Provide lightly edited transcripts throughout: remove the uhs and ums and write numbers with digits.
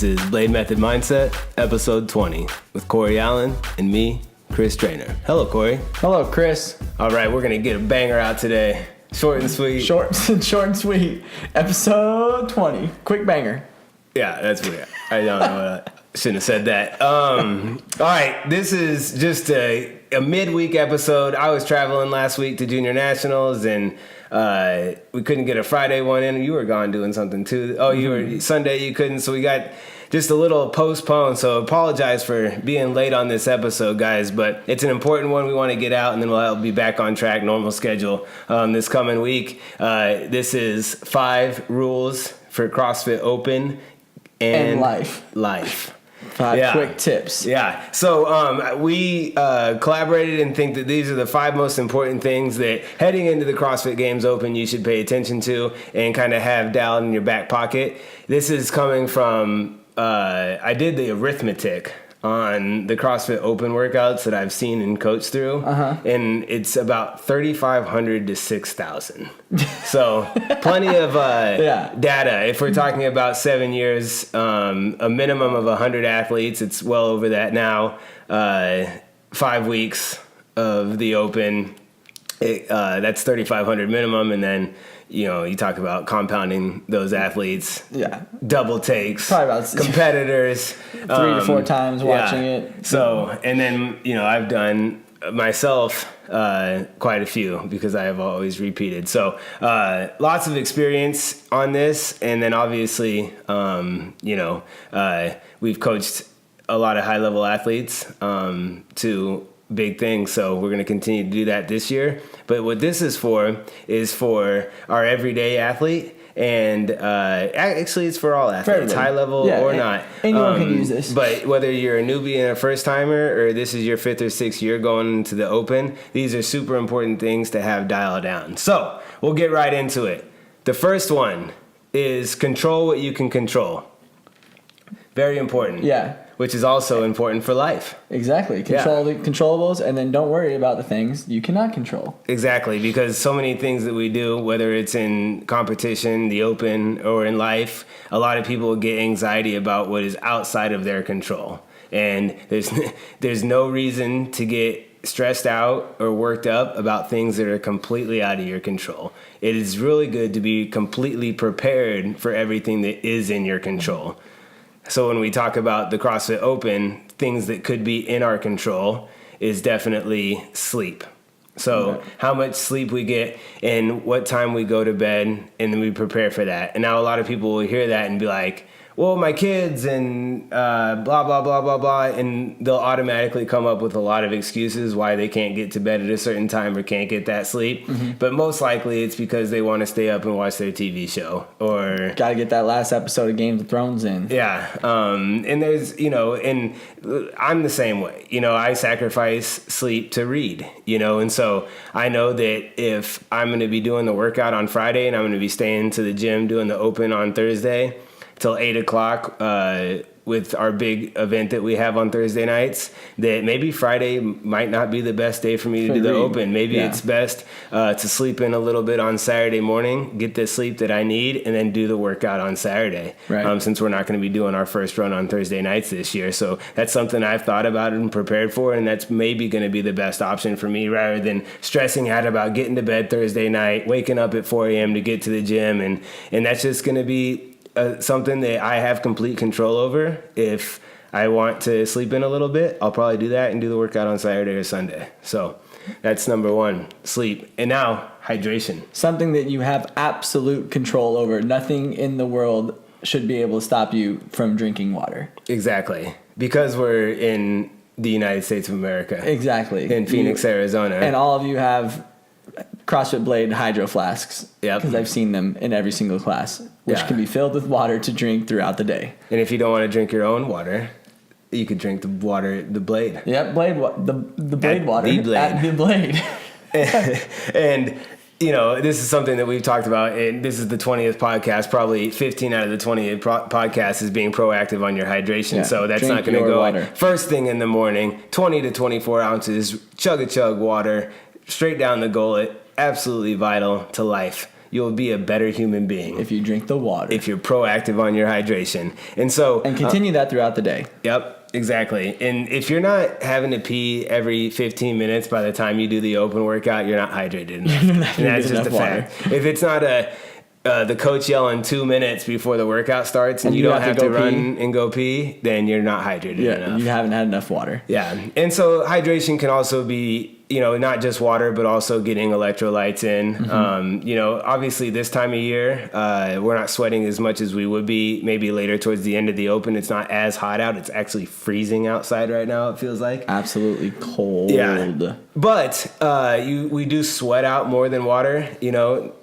This is Blade Method Mindset, episode 20, with Corey Allen and me, Chris Trainer. Hello, Corey. Hello, Chris. All right, we're going to get a banger out today. Short and sweet. Short and sweet. Episode 20. Quick banger. Yeah, that's weird. I don't know. I shouldn't have said that. All right, this is just a midweek episode. I was traveling last week to Junior Nationals, and we couldn't get a Friday one in. You were gone doing something too. Oh, you were Sunday. You couldn't, so we got just a little postponed. So apologize for being late on this episode, guys. But it's an important one we want to get out, and then we'll be back on track, normal schedule this coming week. This is 5 rules for CrossFit Open and life. 5 quick tips. Yeah. So we collaborated and think that these are the 5 most important things that heading into the CrossFit Games Open you should pay attention to and kind of have down in your back pocket. This is coming from, I did the arithmetic on the CrossFit Open workouts that I've seen and coached through, and it's about 3,500 to 6,000. So plenty of data. If we're talking about 7 years, a minimum of 100 athletes, it's well over that now. 5 weeks of the Open, that's 3,500 minimum, and then you talk about compounding those athletes. Yeah. Double takes. Probably about competitors. 3 to 4 times watching it. So, and then, I've done myself quite a few because I have always repeated. So, lots of experience on this. And then obviously, we've coached a lot of high-level athletes to big things, so we're going to continue to do that this year. But what this is for our everyday athlete, and actually it's for all athletes, high level or not. Anyone can use this. But whether you're a newbie and a first timer, or this is your 5th or 6th year going into the Open, these are super important things to have dialed down. So we'll get right into it. The first one is control what you can control. Very important. Yeah. Which is also important for life. Exactly. Control the controllables, and then don't worry about the things you cannot control. Exactly, because so many things that we do, whether it's in competition, the Open, or in life, a lot of people get anxiety about what is outside of their control. And there's no reason to get stressed out or worked up about things that are completely out of your control. It is really good to be completely prepared for everything that is in your control. So when we talk about the CrossFit Open, things that could be in our control is definitely sleep. So how much sleep we get and what time we go to bed, and then we prepare for that. And now a lot of people will hear that and be like, well, my kids and blah, blah, blah, blah, blah. And they'll automatically come up with a lot of excuses why they can't get to bed at a certain time or can't get that sleep. Mm-hmm. But most likely it's because they want to stay up and watch their TV show. Or got to get that last episode of Game of Thrones in. Yeah. And there's, and I'm the same way. I sacrifice sleep to read, and so I know that if I'm going to be doing the workout on Friday and I'm going to be staying to the gym doing the Open on Thursday till 8 o'clock with our big event that we have on Thursday nights, that maybe Friday might not be the best day for me to do the Open. Maybe it's best to sleep in a little bit on Saturday morning, get the sleep that I need, and then do the workout on Saturday. Right. Since we're not going to be doing our first run on Thursday nights this year. So that's something I've thought about and prepared for, and that's maybe going to be the best option for me rather than stressing out about getting to bed Thursday night, waking up at 4 a.m. to get to the gym. And that's just going to be something that I have complete control over. If I want to sleep in a little bit, I'll probably do that and do the workout on Saturday or Sunday. So that's number 1, sleep. And now, hydration. Something that you have absolute control over. Nothing in the world should be able to stop you from drinking water. Exactly. Because we're in the United States of America. Exactly. In Phoenix, Arizona. And all of you have CrossFit Blade hydro flasks. Yep. Because I've seen them in every single class, which can be filled with water to drink throughout the day. And if you don't want to drink your own water, you could drink the water, the Blade. Yep, the Blade water. The Blade. At the Blade. and this is something that we've talked about, and this is the 20th podcast. Probably 15 out of the 20th podcast is being proactive on your hydration. Yeah, so that's not going to go water. First thing in the morning, 20 to 24 ounces, chug water, straight down the gullet. Absolutely vital to life. you'll be a better human being. If you drink the water. If you're proactive on your hydration. And continue that throughout the day. Yep, exactly. And if you're not having to pee every 15 minutes by the time you do the open workout, you're not hydrated enough. You're not and that's just a water. fact. If it's not the coach yelling 2 minutes before the workout starts and you don't have to run and go pee, then you're not hydrated enough. You haven't had enough water. Yeah. And so hydration can also be, not just water, but also getting electrolytes in. Mm-hmm. Obviously this time of year, we're not sweating as much as we would be maybe later towards the end of the open. It's not as hot out. It's actually freezing outside right now, it feels like. Absolutely cold. Yeah. But we do sweat out more than water,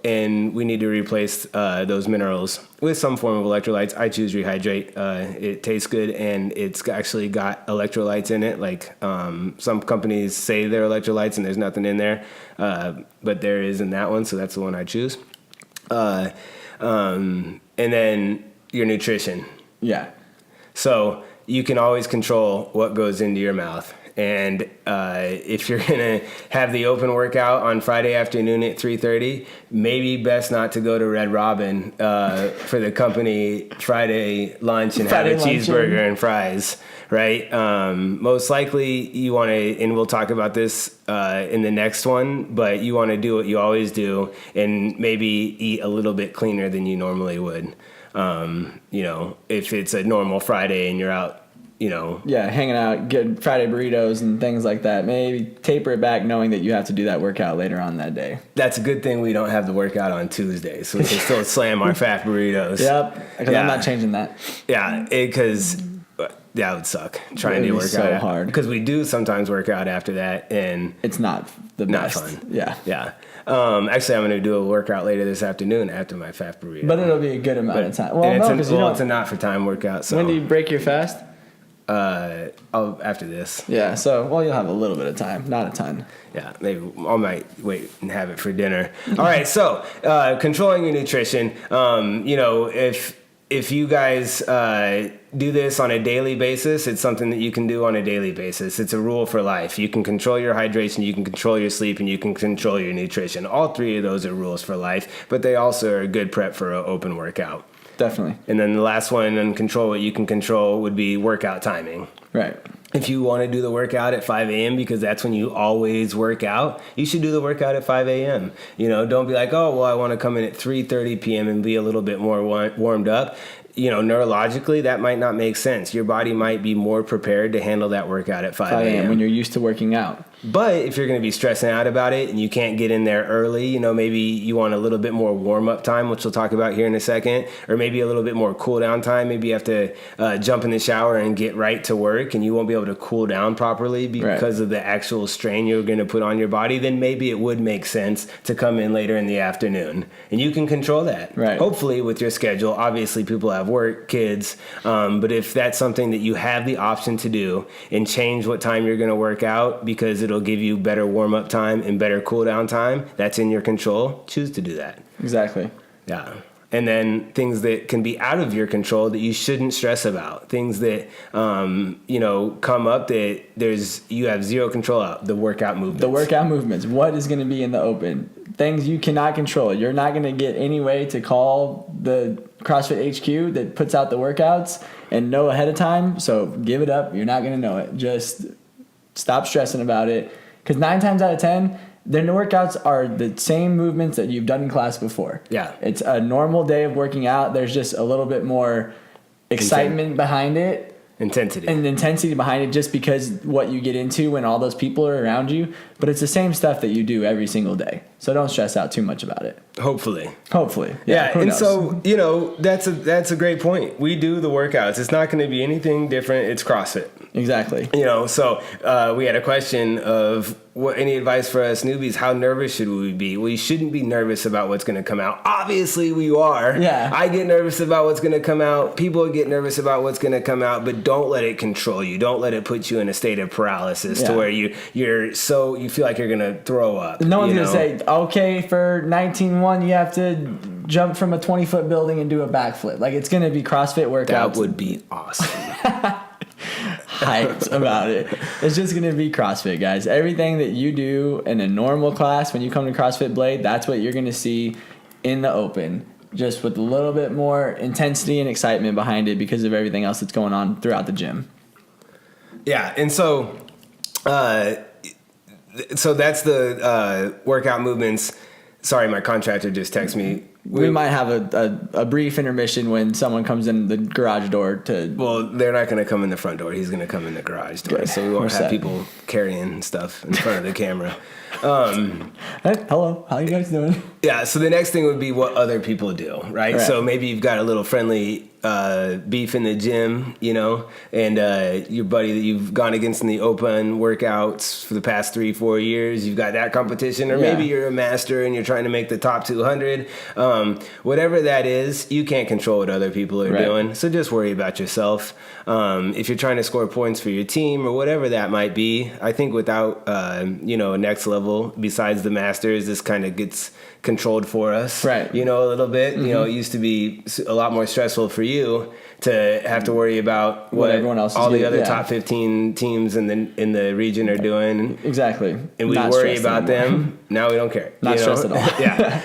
and we need to replace those minerals with some form of electrolytes. I choose Rehydrate. It tastes good, and it's actually got electrolytes in it. Like some companies say they're electrolytes, and there's nothing in there, but there is in that one, so that's the one I choose. And then your nutrition. Yeah. So you can always control what goes into your mouth. And if you're going to have the open workout on Friday afternoon at 3:30, maybe best not to go to Red Robin for the company Friday lunch and have a cheeseburger and fries, right? Most likely you want to, and we'll talk about this in the next one, but you want to do what you always do and maybe eat a little bit cleaner than you normally would. If it's a normal Friday and you're out, hanging out, get Friday burritos and things like that. Maybe taper it back knowing that you have to do that workout later on that day. That's a good thing we don't have the workout on Tuesday, so we can still slam our fat burritos. Yep, because I'm not changing that. Yeah, because that would suck trying to work out. So hard. Because we do sometimes work out after that, and it's not the best. Not fun. Yeah. Actually, I'm going to do a workout later this afternoon after my fat burrito. But it'll be a good amount of time. Well, it's a not for time workout. So when do you break your fast? After this. Yeah, you'll have a little bit of time, not a ton. Yeah, maybe I might wait and have it for dinner. All right, so controlling your nutrition. If you guys do this on a daily basis, it's something that you can do on a daily basis. It's a rule for life. You can control your hydration, you can control your sleep, and you can control your nutrition. All three of those are rules for life, but they also are a good prep for an open workout. Definitely. And then the last one, and control what you can control, would be workout timing. Right. If you want to do the workout at 5 a.m. because that's when you always work out, you should do the workout at 5 a.m. Don't be like, oh, well, I want to come in at 3:30 p.m. and be a little bit more warmed up. Neurologically, that might not make sense. Your body might be more prepared to handle that workout at 5 a.m. when you're used to working out. But if you're going to be stressing out about it and you can't get in there early, maybe you want a little bit more warm-up time, which we'll talk about here in a second, or maybe a little bit more cool-down time. Maybe you have to jump in the shower and get right to work, and you won't be able to cool down properly because of the actual strain you're going to put on your body. Then maybe it would make sense to come in later in the afternoon, and you can control that. Right. Hopefully with your schedule. Obviously, people have work, kids, but if that's something that you have the option to do and change what time you're going to work out because it'll give you better warm-up time and better cool-down time, that's in your control, choose to do that. Exactly. Yeah. And then things that can be out of your control that you shouldn't stress about, things that come up that you have zero control of, the workout movements. What is going to be in the open? Things you cannot control. You're not going to get any way to call the CrossFit HQ that puts out the workouts and know ahead of time, so give it up. You're not going to know it. Just stop stressing about it, because 9 times out of 10, their workouts are the same movements that you've done in class before. Yeah. It's a normal day of working out. There's just a little bit more excitement behind it. Intensity behind it, just because what you get into when all those people are around you. But it's the same stuff that you do every single day. So don't stress out too much about it. Hopefully. Yeah. And so, that's a great point. We do the workouts. It's not going to be anything different. It's CrossFit. Exactly. So we had a question of any advice for us newbies. How nervous should we be? We shouldn't be nervous about what's going to come out. Obviously we are. Yeah. I get nervous about what's going to come out. People get nervous about what's going to come out, but don't let it control you. Don't let it put you in a state of paralysis to where you feel like you're going to throw up. No one's going to say, okay, for 19-1, you have to jump from a 20-foot building and do a backflip. Like, it's going to be CrossFit workouts. That would be awesome. Hyped about it. It's just going to be CrossFit, guys. Everything that you do in a normal class when you come to CrossFit Blade, that's what you're going to see in the open, just with a little bit more intensity and excitement behind it because of everything else that's going on throughout the gym. Yeah, and so that's the workout movements. Sorry, my contractor just texted me. We might have a brief intermission when someone comes in the garage door to... Well, they're not going to come in the front door. He's going to come in the garage door. Good. So we won't We're have set. people carrying stuff in front of the camera. Hey, hello, how you guys doing? Yeah, so the next thing would be what other people do, right? So maybe you've got a little friendly beef in the gym, you know, and your buddy that you've gone against in the open workouts for the past 3-4 years, you've got that competition, or maybe you're a master and you're trying to make the top 200. Whatever that is, you can't control what other people are doing, so just worry about yourself. If you're trying to score points for your team or whatever that might be, I think without, a next level besides the masters, this kind of gets controlled for us, you know, a little bit. You know, it used to be a lot more stressful for you to have to worry about what everyone else is all the doing, other top 15 teams in the region are doing. Exactly. And we Not worry stressed about anymore. them. Now we don't care. Not stressed at all. Yeah.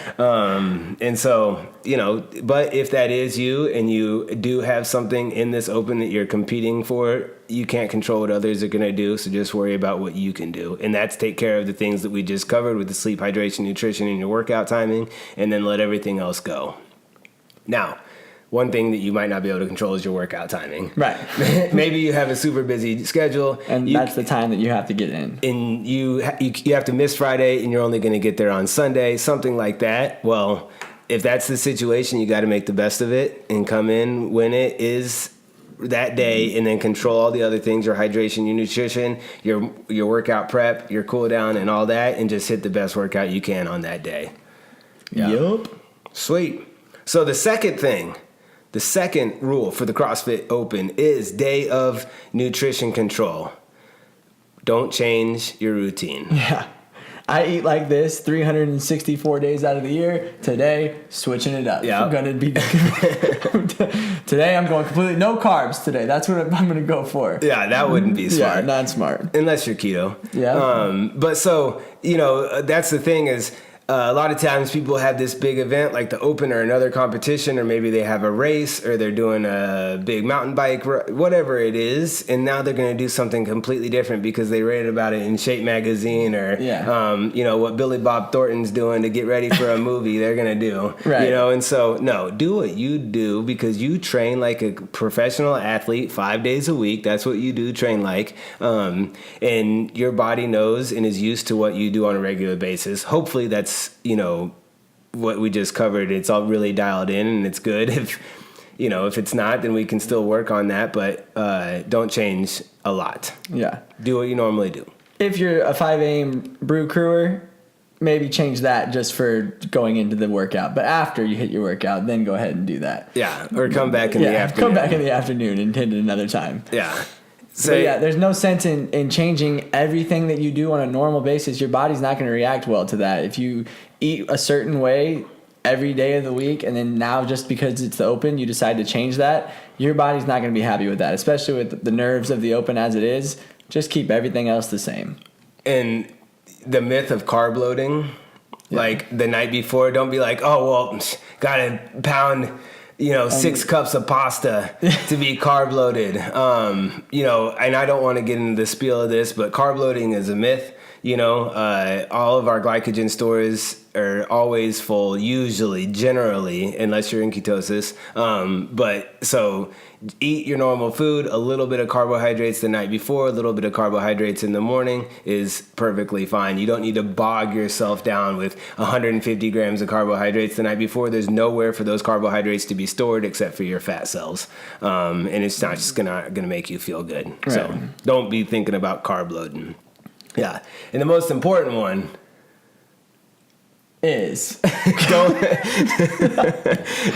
And so, you know, but if that is you and you do have something in this open that you're competing for, you can't control what others are going to do. So just worry about what you can do. And that's take care of the things that we just covered with the sleep, hydration, nutrition, and your workout timing, and then let everything else go. Now, one thing that you might not be able to control is your workout timing. Right. Maybe you have a super busy schedule. And that's the time that you have to get in. And you have to miss Friday and you're only going to get there on Sunday, something like that. Well, if that's the situation, you got to make the best of it and come in when it is that day, and then control all the other things, your hydration, your nutrition, your workout prep, your cool down and all that, and just hit the best workout you can on that day. Yup. Sweet. So the second rule for the CrossFit Open is day of nutrition control. Don't change your routine. Yeah. I eat like this 364 days out of the year. Today, switching it up. Yeah. I'm going to be... Today, I'm going completely... No carbs today. That's what I'm going to go for. Yeah, that wouldn't be smart. Yeah, not smart. Unless you're keto. Yeah. But so, you know, that's the thing is... a lot of times people have this big event like the Open or another competition, or maybe they have a race or they're doing a big mountain bike, whatever it is, and now they're going to do something completely different because they read about it in Shape Magazine or, what Billy Bob Thornton's doing to get ready for a movie they're going to do. Right. You know, and so, no, do what you do because you train like a professional athlete 5 days a week. That's what you do, train like. And your body knows and is used to what you do on a regular basis. Hopefully that's, you know, what we just covered. It's all really dialed in and it's good. If it's not, then we can still work on that, but don't change a lot. Yeah. Do what you normally do. If you're a 5 a.m. brew crewer, maybe change that just for going into the workout. But after you hit your workout, then go ahead and do that. Yeah, or come back in the afternoon. Come back in the afternoon and hit it another time. Yeah. So there's no sense in changing everything that you do on a normal basis. Your body's not going to react well to that. If you eat a certain way every day of the week, and then now just because it's the Open, you decide to change that, your body's not going to be happy with that, especially with the nerves of the Open as it is. Just keep everything else the same. And the myth of carb loading, like the night before, don't be like, oh, well, gotta pound... 6 cups of pasta to be carb loaded. And I don't want to get into the spiel of this, but carb loading is a myth. All of our glycogen stores are always full, usually, generally, unless you're in ketosis. But so eat your normal food, a little bit of carbohydrates the night before, a little bit of carbohydrates in the morning is perfectly fine. You don't need to bog yourself down with 150 grams of carbohydrates the night before. There's nowhere for those carbohydrates to be stored except for your fat cells. And it's not just gonna make you feel good. Right. So don't be thinking about carb loading. Yeah. And the most important one is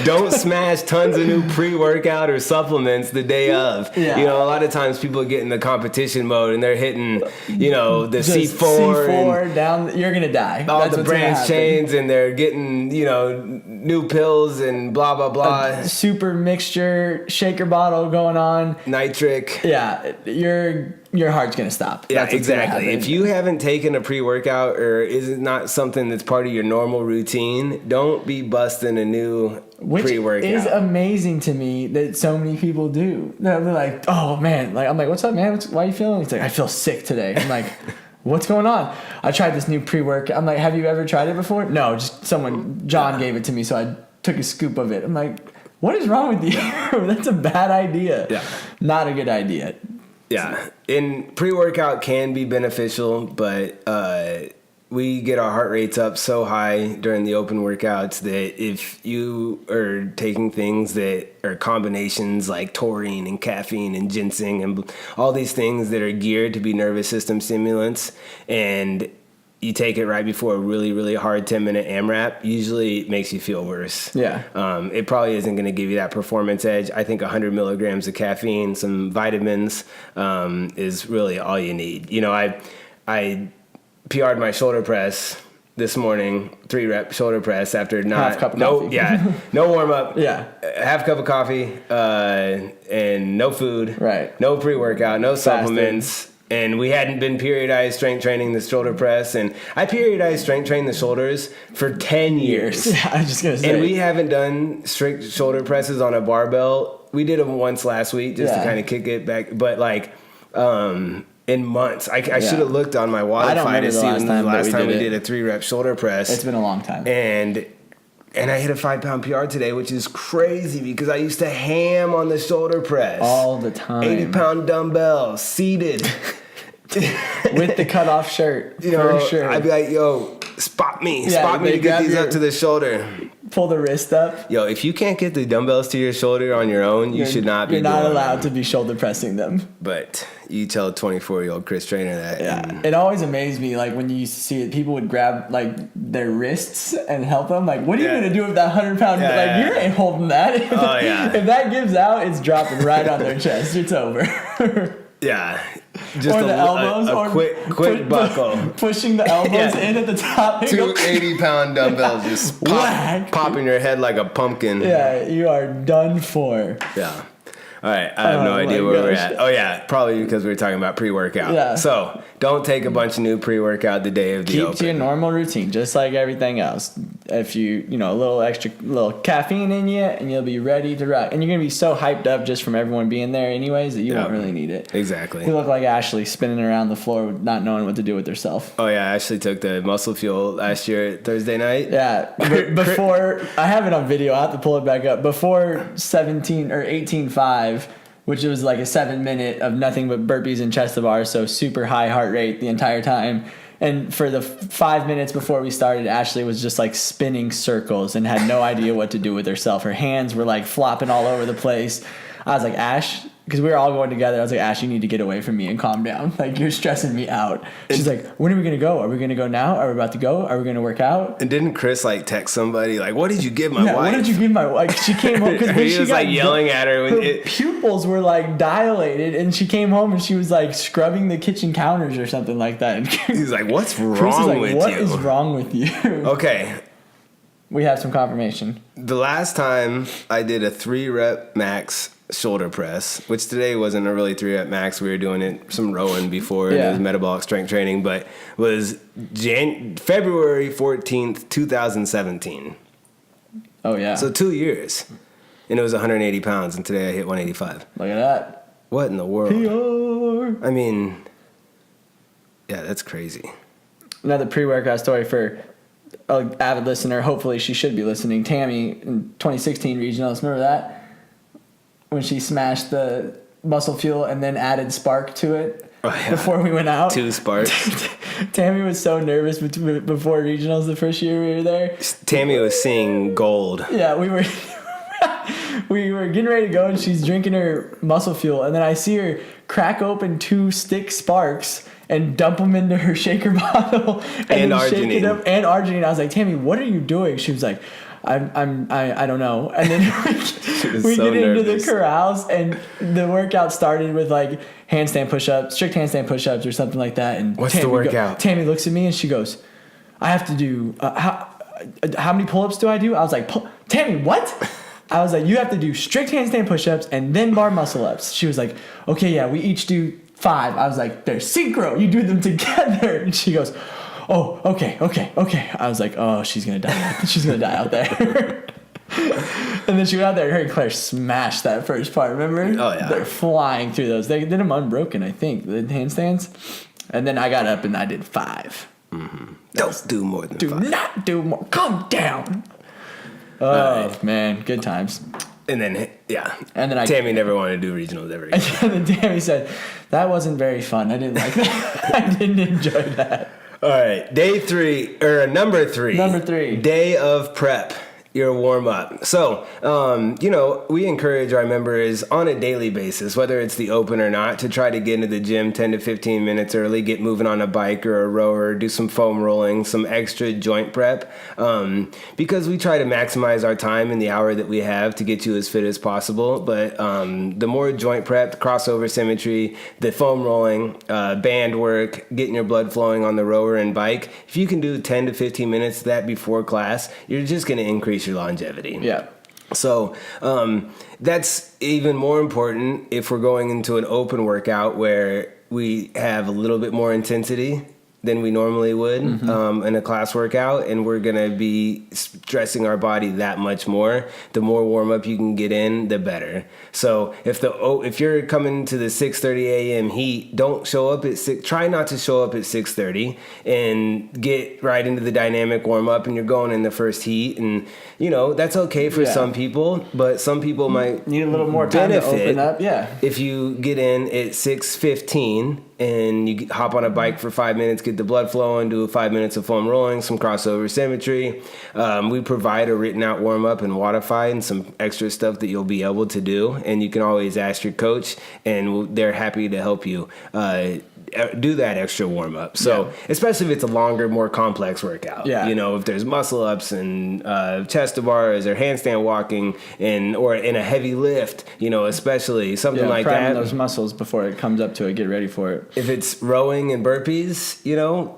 don't smash tons of new pre-workout or supplements the day of. Yeah. A lot of times people get in the competition mode and they're hitting, the C4 down. You're gonna die. All the branch chains, and they're getting, new pills and blah, blah, blah. Super mixture, shaker bottle going on. Nitric. Yeah, your heart's going to stop. Yeah, That's what's gonna exactly. happen. If you haven't taken a pre-workout or is it not something that's part of your normal routine, don't be busting a new pre-workout. Which is amazing to me that so many people do. They're like, oh man, like I'm like, what's up, man? Why are you feeling? He's like, I feel sick today. I'm like, what's going on? I tried this new pre-workout. I'm like, have you ever tried it before? No, just John gave it to me, so I took a scoop of it. I'm like, what is wrong with you? That's a bad idea. Yeah. Not a good idea. Yeah, and pre-workout can be beneficial, but we get our heart rates up so high during the open workouts that if you are taking things that are combinations like taurine and caffeine and ginseng and all these things that are geared to be nervous system stimulants, and you take it right before a really, really hard 10-minute AMRAP, usually it makes you feel worse. Yeah. It probably isn't going to give you that performance edge. I think 100 milligrams of caffeine, some vitamins, is really all you need. You know, I PR'd my shoulder press this morning, 3-rep shoulder press after Half cup of coffee. No warm up. Yeah. Half cup of coffee, and no food. Right. No pre-workout, no Fasted. supplements. And we hadn't been periodized strength training the shoulder press. And I periodized strength train the shoulders for 10 years. Yeah, I was just going to say. And we haven't done strict shoulder presses on a barbell. We did them once last week just to kind of kick it back. But like in months, I should have looked on my Wi-Fi to see when the last time we did a 3-rep shoulder press. It's been a long time. And I hit a 5-pound PR today, which is crazy because I used to ham on the shoulder press. All the time. 80-pound dumbbells, seated. With the cutoff shirt, for sure. I'd be like, yo, spot me to get these up to the shoulder. Pull the wrist up. Yo, if you can't get the dumbbells to your shoulder on your own, you should not be doing You're not allowed them. to be shoulder pressing them. But you tell a 24-year-old Chris Trainer that. Yeah. It always amazed me, like, when you used to see it, people would grab, like, their wrists and help them. Like, what are you going to do with that 100-pound? You ain't holding that. If that gives out, it's dropping right on their chest. It's over. Yeah. Just or the elbows. A quick buckle. Pushing the elbows in at the top. 2 80-pound dumbbells just popping your head like a pumpkin. Yeah, you are done for. Yeah. All right, I have no idea where we're at. Oh, yeah, probably because we were talking about pre-workout. Yeah. So don't take a bunch of new pre-workout the day of the open. Keep to your normal routine, just like everything else. If you a little caffeine in you, and you'll be ready to rock. And you're going to be so hyped up just from everyone being there anyways that you won't really need it. Exactly. You look like Ashley spinning around the floor not knowing what to do with herself. Oh, yeah, Ashley took the muscle fuel last year Thursday night. Yeah, before, I have it on video, I have to pull it back up. Before 18.5, which was like a 7-minute of nothing but burpees and chest to bars, so super high heart rate the entire time. And for the 5 minutes before we started, Ashley was just like spinning circles and had no idea what to do with herself. Her hands were like flopping all over the place. I was like, Ash, because we were all going together. I was like, Ash, you need to get away from me and calm down. Like, you're stressing me out. She's like, when are we going to go? Are we going to go now? Are we about to go? Are we going to work out? And didn't Chris like text somebody like, what did you give my wife? What did you give my wife? She came home because he was like yelling at her. Her pupils were like dilated, and she came home and she was like scrubbing the kitchen counters or something like that. And he's like, what's wrong Chris is like, with what you? What is wrong with you? Okay. We have some confirmation. The last time I did a 3-rep max shoulder press, which today wasn't a really 3-rep max. We were doing it some rowing before, and it was metabolic strength training, but was February 14th, 2017. Oh, yeah. So 2 years. And it was 180 pounds, and today I hit 185. Look at that. What in the world? PR. I mean, yeah, that's crazy. Another pre-workout story for an avid listener. Hopefully she should be listening. Tammy in 2016 regionals. Remember that? When she smashed the muscle fuel and then added spark to it before we went out. 2 sparks. Tammy was so nervous before regionals the first year we were there. Tammy was seeing gold. Yeah, we were we were getting ready to go, and she's drinking her muscle fuel, and then I see her crack open 2 stick sparks and dump them into her shaker bottle and then shake it up, and arginine. I was like, Tammy, what are you doing? She was like, I don't know. And then we get into the corrals, and the workout started with like handstand push-ups, strict handstand push-ups or something like that. And what's the workout? Tammy looks at me and she goes, I have to do how many pull-ups do I do? I was like, Tammy, what? I was like, you have to do strict handstand push-ups and then bar muscle-ups. She was like, okay, yeah, we each do 5. I was like, they're synchro. You do them together. And she goes, oh, okay. I was like, oh, she's going to die. She's going to die out there. And then she went out there and her and Claire smashed that first part, remember? Oh, yeah. They're flying through those. They did them unbroken, I think, the handstands. And then I got up and I did 5. Mm-hmm. Don't do more than 5. Do not do more. Calm down. Oh, man. Good times. And then, yeah. And then Tammy never wanted to do regionals ever again. And then Tammy said, that wasn't very fun. I didn't like that. I didn't enjoy that. All right. Number 3. Number 3. Day of prep. Your warm up. So, we encourage our members on a daily basis, whether it's the open or not, to try to get into the gym 10 to 15 minutes early, get moving on a bike or a rower, do some foam rolling, some extra joint prep, because we try to maximize our time in the hour that we have to get you as fit as possible. But the more joint prep, the crossover symmetry, the foam rolling, band work, getting your blood flowing on the rower and bike, if you can do 10 to 15 minutes of that before class, you're just going to increase your longevity. Yeah. So that's even more important if we're going into an open workout where we have a little bit more intensity than we normally would in a class workout, and we're going to be stressing our body that much more. The more warm up you can get in, the better. So if you're coming to the 6:30 a.m. heat, don't show up at 6. Try not to show up at 6:30 and get right into the dynamic warm up, and you're going in the first heat, and that's okay for some people, but some people might need a little more time to open up. Yeah. If you get in at 6:15 and you hop on a bike for 5 minutes, get the blood flowing, do 5 minutes of foam rolling, some crossover symmetry. We provide a written out warm up and Watify and some extra stuff that you'll be able to do. And you can always ask your coach, and they're happy to help you do that extra warm up. So especially if it's a longer, more complex workout. Yeah. If there's muscle ups and chest to bars or handstand walking or in a heavy lift, especially something like that. Those muscles before it comes up to it. Get ready for it. If it's rowing and burpees,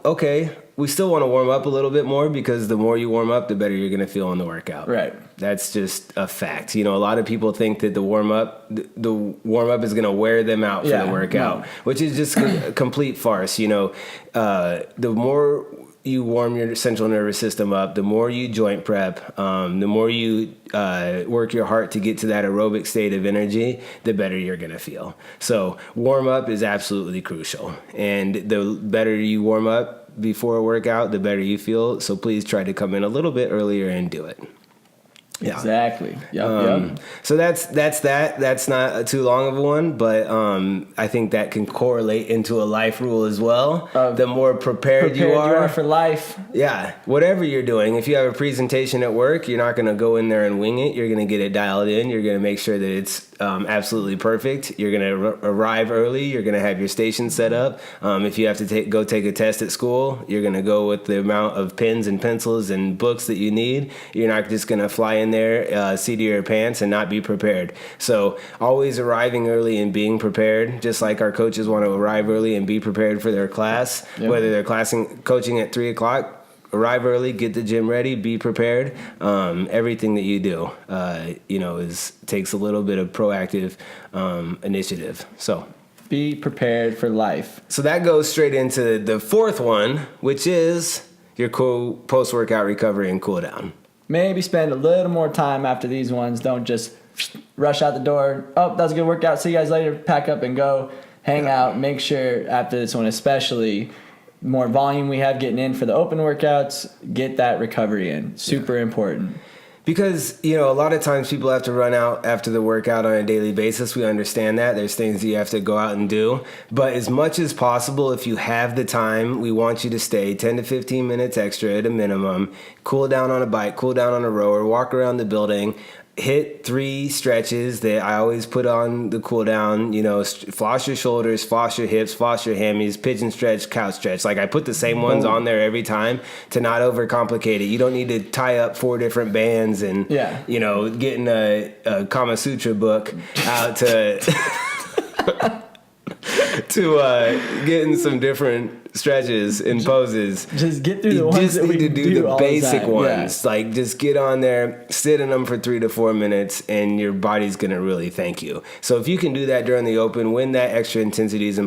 okay, we still want to warm up a little bit more, because the more you warm up, the better you're going to feel in the workout. Right. That's just a fact. A lot of people think that the warm up is going to wear them out for the workout, which is just a complete farce. The more you warm your central nervous system up, the more you joint prep, the more you work your heart to get to that aerobic state of energy, the better you're going to feel. So warm up is absolutely crucial. And the better you warm up before a workout, the better you feel. So please try to come in a little bit earlier and do it. Yeah. Exactly. Yep. So that's that. That's not too long of a one, but I think that can correlate into a life rule as well. The more prepared you are for life. Yeah. Whatever you're doing, if you have a presentation at work, you're not going to go in there and wing it. You're going to get it dialed in. You're going to make sure that it's absolutely perfect. You're going to arrive early. You're going to have your station set up. If you have to go take a test at school, you're going to go with the amount of pens and pencils and books that you need. You're not just going to fly in there, seat of your pants, and not be prepared. So always arriving early and being prepared, just like our coaches want to arrive early and be prepared for their class, whether they're coaching at 3 o'clock. Arrive early, get the gym ready, be prepared. Everything that you do, takes a little bit of proactive initiative. So be prepared for life. So that goes straight into the fourth one, which is your post-workout recovery and cool down. Maybe spend a little more time after these ones. Don't just rush out the door. Oh, that was a good workout. See you guys later. Pack up and go. Hang out. Make sure after this one, especially, more volume we have getting in for the open workouts, get that recovery in. Super important. Because, a lot of times people have to run out after the workout on a daily basis. We understand that. There's things that you have to go out and do. But as much as possible, if you have the time, we want you to stay 10 to 15 minutes extra at a minimum. Cool down on a bike, cool down on a rower, walk around the building. Hit 3 stretches that I always put on the cool down, floss your shoulders, floss your hips, floss your hammies, pigeon stretch, couch stretch. Like I put the same ones on there every time to not overcomplicate it. You don't need to tie up 4 different bands and, getting a Kama Sutra book out to to getting some different stretches and poses. Just get through the you ones just that we need to do the all basic time. ones. Yeah. Like just get on there, sit in them for 3 to 4 minutes, and your body's gonna really thank you. So if you can do that during the open, when that extra intensity is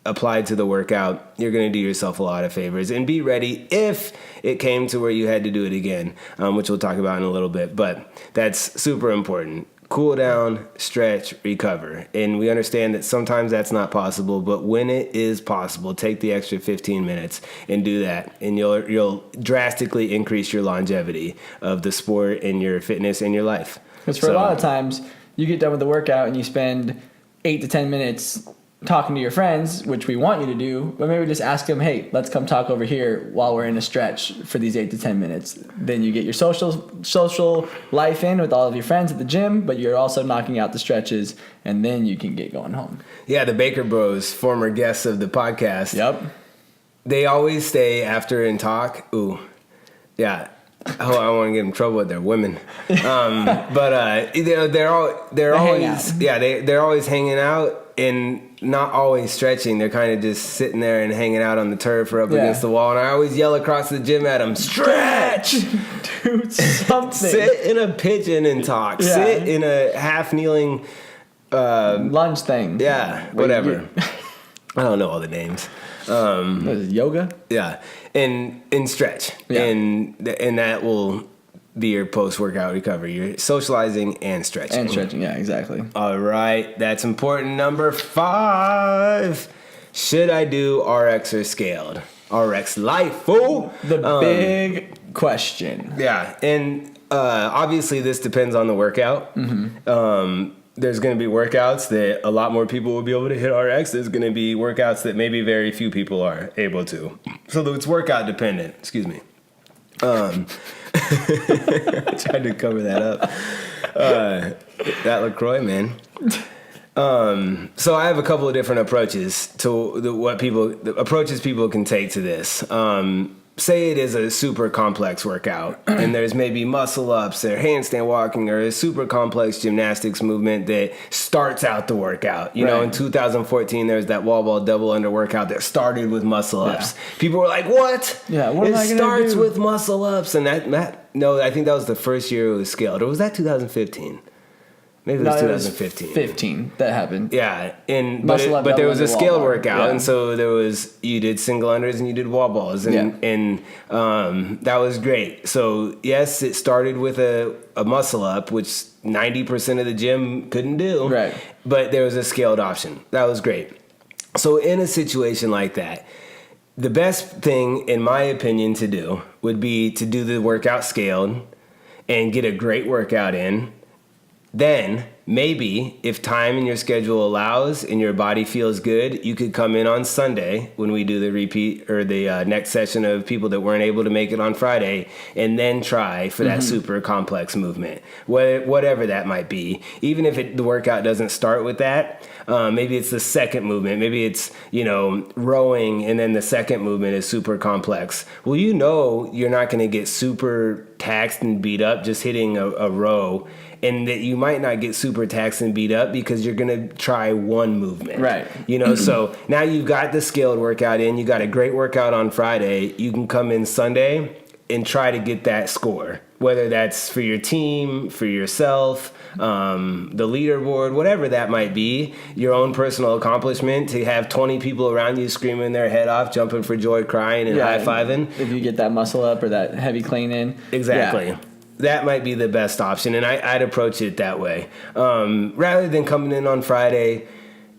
applied to the workout, you're going to do yourself a lot of favors, and be ready if it came to where you had to do it again, which we'll talk about in a little bit. But that's super important. Cool down, stretch, recover. And we understand that sometimes that's not possible, but when it is possible, take the extra 15 minutes and do that, and you'll drastically increase your longevity of the sport and your fitness and your life. Because for a lot of times, you get done with the workout and you spend 8 to 10 minutes talking to your friends, which we want you to do, but maybe just ask them, hey, let's come talk over here while we're in a stretch for these 8 to 10 minutes. Then you get your social life in with all of your friends at the gym, but you're also knocking out the stretches, and then you can get going home. Yeah, the Baker Bros, former guests of the podcast. Yep. They always stay after and talk. Ooh, yeah. Oh, I want to get in trouble with their women. But they're always hanging out and not always stretching. They're kind of just sitting there and hanging out on the turf or up against the wall. And I always yell across the gym at them, stretch! Do something. Sit in a pigeon and talk. Yeah. Sit in a half kneeling lunge thing. Yeah, whatever. I don't know all the names. What is it, yoga? Yeah, and stretch, and that will be your post-workout recovery. You're socializing and stretching. Yeah, exactly. All right, that's important. Number 5. Should I do RX or scaled? RX life, fool. The big question. Yeah, and obviously this depends on the workout. Mm-hmm. There's going to be workouts that a lot more people will be able to hit RX. There's going to be workouts that maybe very few people are able to. So it's workout dependent. Excuse me. I tried to cover that up. That LaCroix, man. So I have a couple of different approaches to the approaches people can take to this. Say it is a super complex workout, and there's maybe muscle ups or handstand walking or a super complex gymnastics movement that starts out the workout. You know, in 2014, there was that wall ball double under workout that started with muscle ups. People were like, "What? Yeah, what am I gonna starts do?" with muscle ups." And no, I think that was the first year it was scaled, or was that 2015? Maybe it was 2015. 15 that happened. Yeah, but there was a scaled workout, and so you did single unders and you did wall balls, and that was great. So yes, it started with a muscle up, which 90% of the gym couldn't do. Right. But there was a scaled option. That was great. So in a situation like that, the best thing, in my opinion, to do would be to do the workout scaled and get a great workout in. Then, maybe, if time in your schedule allows and your body feels good, you could come in on Sunday when we do the repeat or the next session of people that weren't able to make it on Friday, and then try for that super complex movement, whatever that might be. Even if the workout doesn't start with that, maybe it's the second movement. Maybe it's, rowing, and then the second movement is super complex. Well, you're not going to get super taxed and beat up just hitting a row, and that you might not get super taxed and beat up because you're going to try one movement. Right. So now you've got the scaled workout in, you got a great workout on Friday, you can come in Sunday and try to get that score, whether that's for your team, for yourself, the leaderboard, whatever that might be, your own personal accomplishment, to have 20 people around you screaming their head off, jumping for joy, crying, and high-fiving. If you get that muscle up or that heavy clean in. Exactly. Yeah. That might be the best option, and I'd approach it that way. Rather than coming in on Friday,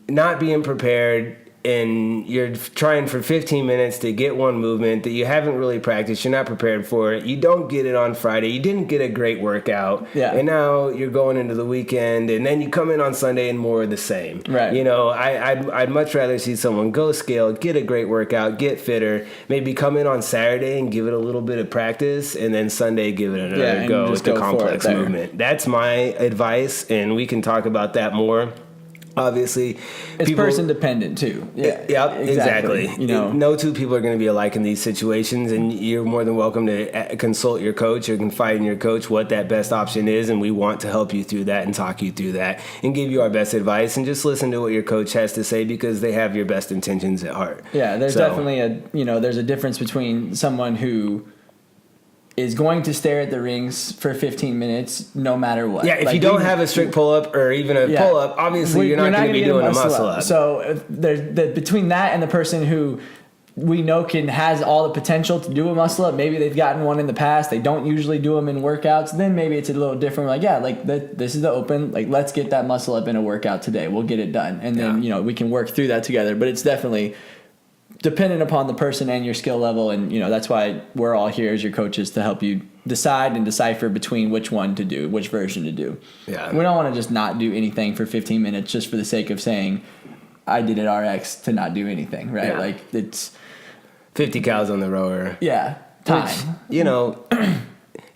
not being prepared, and you're trying for 15 minutes to get one movement that you haven't really practiced, you're not prepared for it, you don't get it on Friday, you didn't get a great workout, and now you're going into the weekend, and then you come in on Sunday and more of the same. Right. I'd much rather see someone go scale, get a great workout, get fitter, maybe come in on Saturday and give it a little bit of practice, and then Sunday give it another go with the complex movement. That's my advice, and we can talk about that more Obviously, it's person dependent too. Yeah, Yep, exactly. You know, no two people are going to be alike in these situations, and you're more than welcome to consult your coach or confide in your coach what that best option is, and we want to help you through that and talk you through that and give you our best advice, and just listen to what your coach has to say because they have your best intentions at heart. Yeah, there's definitely there's a difference between someone who is going to stare at the rings for 15 minutes no matter what. Yeah, if you don't have a strict pull-up or even a pull-up, obviously you're not going to be doing a muscle-up. So between that and the person who we know has all the potential to do a muscle-up, maybe they've gotten one in the past, they don't usually do them in workouts, then maybe it's a little different. This is the open, let's get that muscle-up in a workout today. We'll get it done. And then, we can work through that together. But it's definitely dependent upon the person and your skill level, and that's why we're all here as your coaches to help you decide and decipher between which one to do, which version to do. Yeah, we don't want to just not do anything for 15 minutes just for the sake of saying I did it RX to not do anything, right? Yeah. It's 50 cows on the rower. Yeah, time.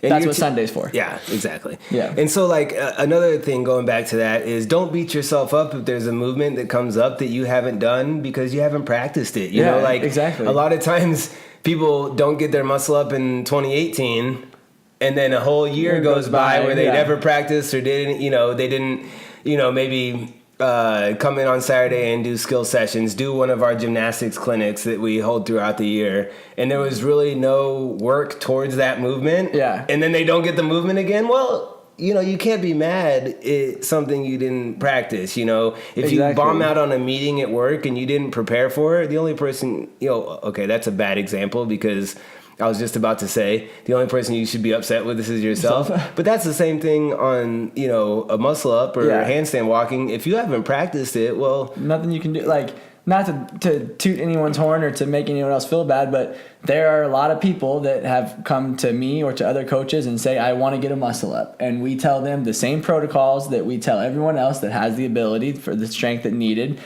Which, that's what Sunday's for. Yeah, exactly. Yeah. And so, another thing going back to that is don't beat yourself up if there's a movement that comes up that you haven't done because you haven't practiced it. You know, exactly. A lot of times people don't get their muscle up in 2018 and then a whole year goes by where they never practiced or didn't, maybe come in on Saturday and do skill sessions, do one of our gymnastics clinics that we hold throughout the year. And there was really no work towards that movement. Yeah. And then they don't get the movement again. Well, you can't be mad at something you didn't practice. If you bomb out on a meeting at work and you didn't prepare for it, the only person, okay, that's a bad example because I was just about to say the only person you should be upset with is yourself. But that's the same thing on, a muscle up or a handstand walking. If you haven't practiced it, well, nothing you can do. Not to toot anyone's horn or to make anyone else feel bad, but there are a lot of people that have come to me or to other coaches and say, I want to get a muscle up. And we tell them the same protocols that we tell everyone else that has the ability for the strength that needed,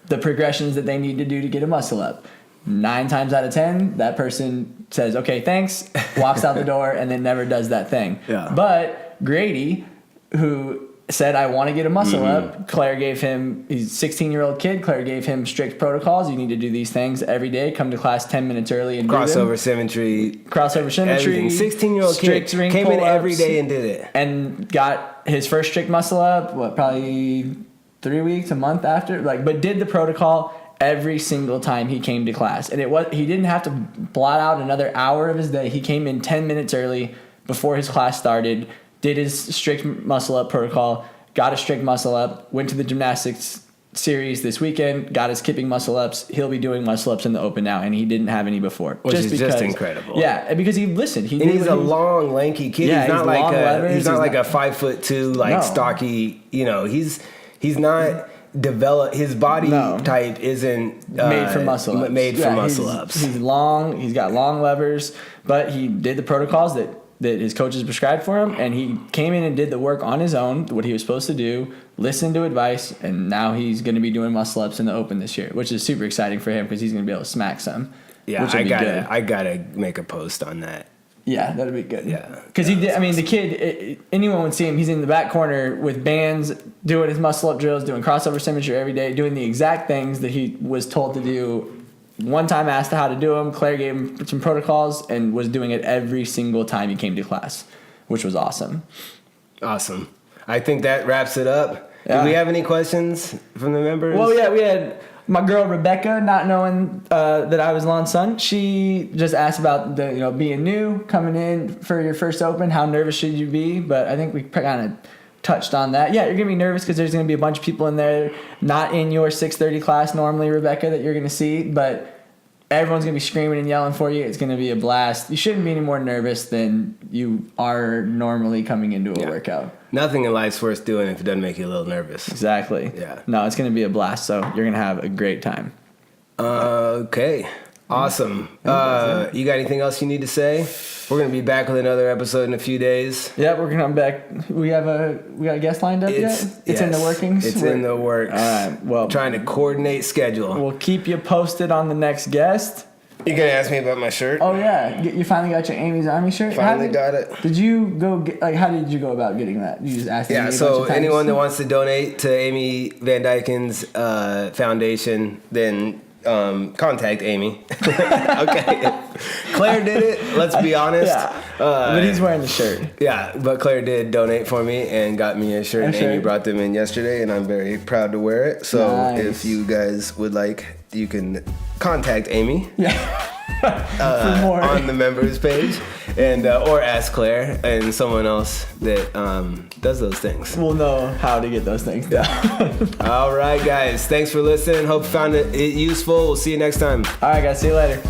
the progressions that they need to do to get a muscle up. 9 times out of 10, that person says, okay, thanks, walks out the door, and then never does that thing. Yeah. But Grady, who said, I want to get a muscle up, Claire gave him, he's a 16-year-old kid, Claire gave him strict protocols. You need to do these things every day. Come to class 10 minutes early and crossover symmetry. 16-year-old kid came in every day and did it. And got his first strict muscle up, probably 3 weeks, a month after, but did the protocol every single time he came to class. And he didn't have to blot out another hour of his day. He came in 10 minutes early before his class started, did his strict muscle up protocol, got a strict muscle up, went to the gymnastics series this weekend, got his kipping muscle ups. He'll be doing muscle ups in the open now, and he didn't have any before. Which is just incredible. Yeah, because he listened. He's a long, lanky kid. Yeah, he's not like a 5'2", stocky. He's not developed. His body type isn't made for muscle ups. Muscle ups. He's long. He's got long levers, but he did the protocols that his coaches prescribed for him, and he came in and did the work on his own, what he was supposed to do, listened to advice, and now he's going to be doing muscle ups in the open this year, which is super exciting for him because he's going to be able to smack some. Yeah, I gotta make a post on that. Yeah, that'd be good. Yeah, because he did. I mean, the kid, anyone would see him. He's in the back corner with bands, doing his muscle up drills, doing crossover symmetry every day, doing the exact things that he was told to do. One time asked how to do them. Claire gave him some protocols and was doing it every single time he came to class, which was awesome. Awesome. I think that wraps it up. Yeah. Do we have any questions from the members? Well, yeah, we had my girl Rebecca, not knowing that I was Lon's son. She just asked about being new, coming in for your first open. How nervous should you be? But I think we kind of touched on that. Yeah, you're gonna be nervous because there's gonna be a bunch of people in there, not in your 6:30 class normally, Rebecca, that you're gonna see, but everyone's gonna be screaming and yelling for you. It's gonna be a blast. You shouldn't be any more nervous than you are normally coming into a workout. Nothing in life's worth doing if it doesn't make you a little nervous. Exactly. Yeah. No, it's gonna be a blast. So you're gonna have a great time. Okay. Awesome. You got anything else you need to say? We're gonna be back with another episode in a few days. Yeah, we're gonna come back. We got a guest lined up yet? It's in the workings. It's in the works. All right. Well, trying to coordinate schedule. We'll keep you posted on the next guest. You gonna ask me about my shirt? Oh yeah, you finally got your Amy's Army shirt. Finally got it. Did you go get, like? How did you go about getting that? You just asked. Yeah. So anyone that wants to donate to Amy Van Dyken's foundation, then contact Amy. Okay. Claire did it. Let's be honest. Yeah. But he's wearing the shirt. Yeah, but Claire did donate for me and got me a shirt. And Amy brought them in yesterday, and I'm very proud to wear it. So if you guys would like, you can contact Amy. Yeah. For more. On the members page, and or ask Claire and someone else that does those things. We'll know how to get those things done. All right, guys. Thanks for listening. Hope you found it useful. We'll see you next time. All right, guys. See you later.